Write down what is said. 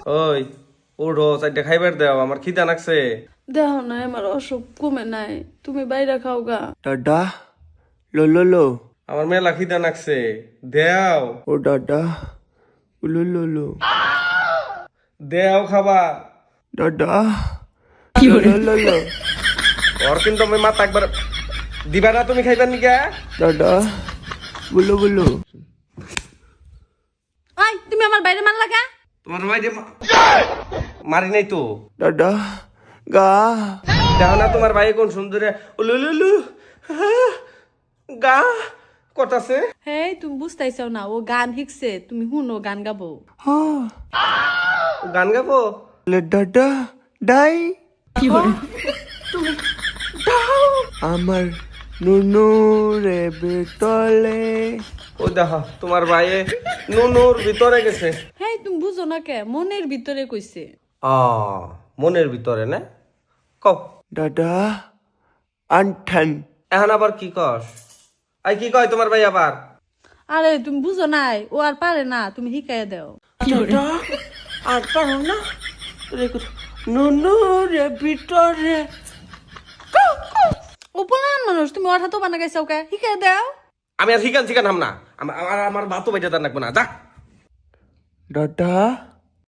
ওই উঠো চারটে খাইবার দাও, আমার খিদা লাগছে। দেখো না আমার অসুখ কমে নাই, তুমি বাইরে খাও গা। দাদা লো লো লো আমার মেলা খিদা লাগছে, দেও ও দাদা লো লো লো দেও খাবা। দাদা লো লো লো ওর কিন্তু আমি মাথা একবার দিবা না, তুমি খাইবার নিকা। দাদা বলো বলো আই তুমি আমার বাইরে মান লাগা। তোমার ভাই যে মারি নাই তো। দাদা গা দেখো না তোমার ভাই কোন সুন্দরে উলুলুলু গা কটাছে। হেই তুমি বুঝতেছাও না, ও গান শিখছে, তুমি শুনো গান গাবো। হ্যাঁ গান গাবো। লে দাদা ডাই আমার নুনুরে বেতলে ও দেখো তোমার ভাই নুনুর ভিতরে গেছে। হেই তুমি বুঝো না কে, মনের ভিতরে কইছে। মনের ভিতরে না কও। দাদা আনঠান এখন আবার কি কস? আই কি কয় তোমার ভাই আবার? আরে তুমি বুঝো নাই, ও আর পারে না, তুমি শিখাইয়া দাও। দাদা আর পারো না নুনুরে ভিতরে ও পোলান মানুষ, তুমি ওর হাতও বানা গাইছাও কে, শিখাইয়া দাও। আমি আর শিকান হাম না, আমার ভাতও বেঁচে তার নাকবো না। যা দাদা